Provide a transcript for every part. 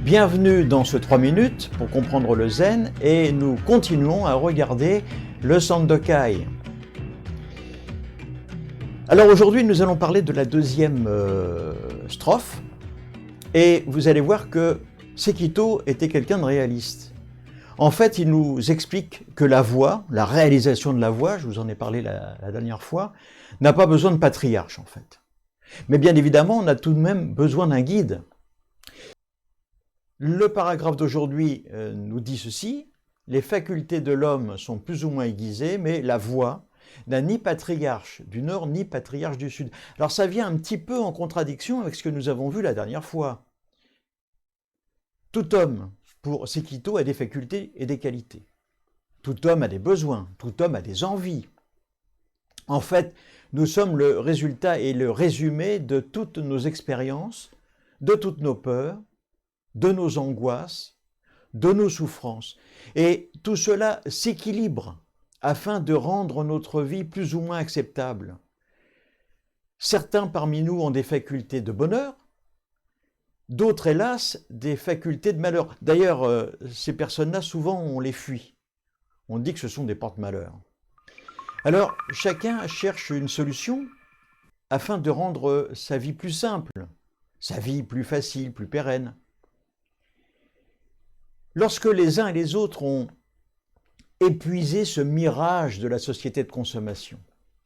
Bienvenue dans ce 3 minutes pour comprendre le zen et nous continuons à regarder le Sandokai. Alors aujourd'hui nous allons parler de la deuxième strophe et vous allez voir que Sekito était quelqu'un de réaliste. En fait il nous explique que la voix, la réalisation de la voix, je vous en ai parlé la dernière fois, n'a pas besoin de patriarche en fait. Mais bien évidemment on a tout de même besoin d'un guide. Le paragraphe d'aujourd'hui nous dit ceci: les facultés de l'homme sont plus ou moins aiguisées, mais la voix n'a ni patriarche du Nord ni patriarche du Sud. Alors ça vient un petit peu en contradiction avec ce que nous avons vu la dernière fois. Tout homme, pour Sekito, a des facultés et des qualités. Tout homme a des besoins, tout homme a des envies. En fait, nous sommes le résultat et le résumé de toutes nos expériences, de toutes nos peurs, de nos angoisses, de nos souffrances. Et tout cela s'équilibre afin de rendre notre vie plus ou moins acceptable. Certains parmi nous ont des facultés de bonheur, d'autres, hélas, des facultés de malheur. D'ailleurs, ces personnes-là, souvent, on les fuit. On dit que ce sont des porte-malheurs. Alors, chacun cherche une solution afin de rendre sa vie plus simple, sa vie plus facile, plus pérenne. Lorsque les uns et les autres ont épuisé ce mirage de la société de consommation,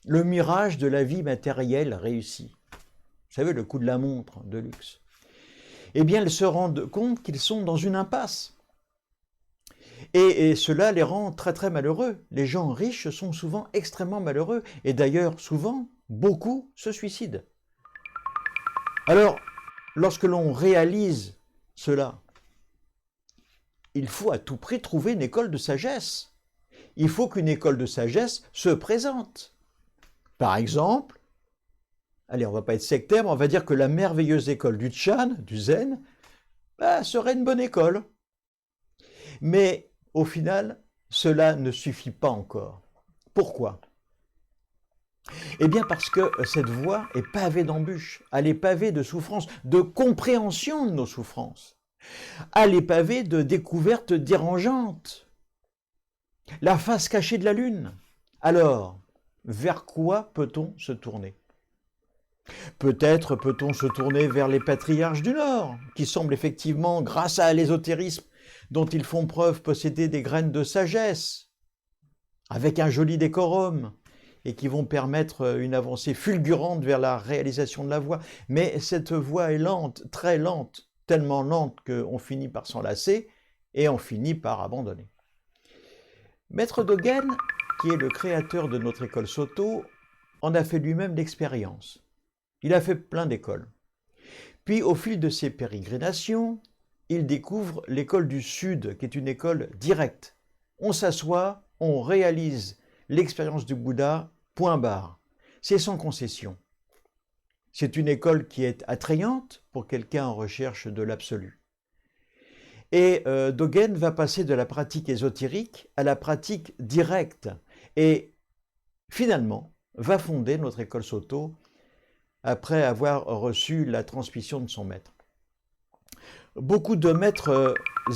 le mirage de la vie matérielle réussie, vous savez, le coup de la montre de luxe, eh bien, ils se rendent compte qu'ils sont dans une impasse. Et cela les rend très très malheureux. Les gens riches sont souvent extrêmement malheureux. Et d'ailleurs, souvent, beaucoup se suicident. Alors, lorsque l'on réalise cela, il faut à tout prix trouver une école de sagesse. Il faut qu'une école de sagesse se présente. Par exemple, allez, on ne va pas être sectaire, mais on va dire que la merveilleuse école du Chan, du Zen, serait une bonne école. Mais au final, cela ne suffit pas encore. Pourquoi ? Eh bien parce que cette voie est pavée d'embûches, elle est pavée de souffrances, de compréhension de nos souffrances. Elle est pavée de découvertes dérangeantes. La face cachée de la lune. Alors, vers quoi peut-on se tourner ? Peut-être peut-on se tourner vers les patriarches du Nord, qui semblent effectivement, grâce à l'ésotérisme dont ils font preuve, posséder des graines de sagesse, avec un joli décorum, et qui vont permettre une avancée fulgurante vers la réalisation de la voie. Mais cette voie est lente, très lente, tellement lente qu'on finit par s'enlacer et on finit par abandonner. Maître Dogen, qui est le créateur de notre école Soto, en a fait lui-même l'expérience. Il a fait plein d'écoles. Puis, au fil de ses pérégrinations, il découvre l'école du Sud, qui est une école directe. On s'assoit, on réalise l'expérience du Bouddha, point barre. C'est sans concession. C'est une école qui est attrayante pour quelqu'un en recherche de l'absolu. Et Dogen va passer de la pratique ésotérique à la pratique directe et finalement va fonder notre école Soto après avoir reçu la transmission de son maître. Beaucoup de maîtres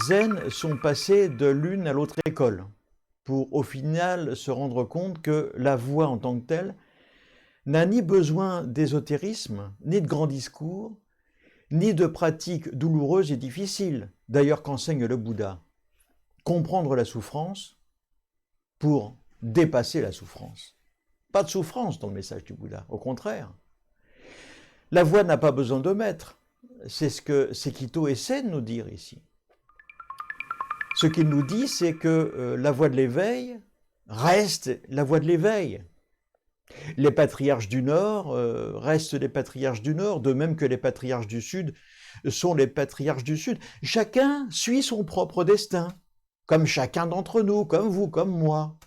zen sont passés de l'une à l'autre école pour au final se rendre compte que la voie en tant que telle n'a ni besoin d'ésotérisme, ni de grands discours, ni de pratiques douloureuses et difficiles, d'ailleurs qu'enseigne le Bouddha. Comprendre la souffrance pour dépasser la souffrance. Pas de souffrance dans le message du Bouddha, au contraire. La voie n'a pas besoin de maître, c'est ce que Sekito essaie de nous dire ici. Ce qu'il nous dit, c'est que la voie de l'éveil reste la voie de l'éveil. Les patriarches du Nord restent les patriarches du Nord, de même que les patriarches du Sud sont les patriarches du Sud. Chacun suit son propre destin, comme chacun d'entre nous, comme vous, comme moi.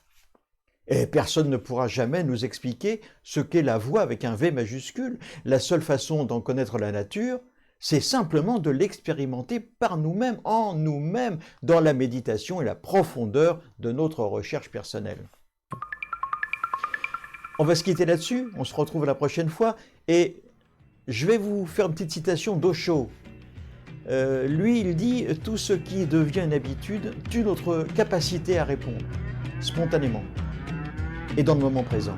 Et personne ne pourra jamais nous expliquer ce qu'est la voie avec un V majuscule. La seule façon d'en connaître la nature, c'est simplement de l'expérimenter par nous-mêmes, en nous-mêmes, dans la méditation et la profondeur de notre recherche personnelle. On va se quitter là-dessus, on se retrouve la prochaine fois, et je vais vous faire une petite citation d'Osho. Lui, il dit « Tout ce qui devient une habitude tue notre capacité à répondre, spontanément, et dans le moment présent. »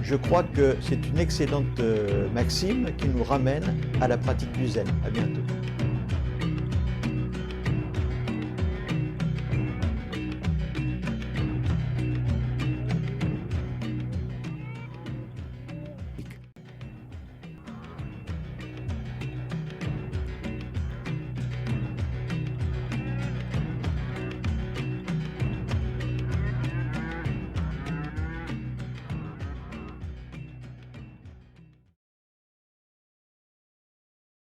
Je crois que c'est une excellente maxime qui nous ramène à la pratique du zen. À bientôt.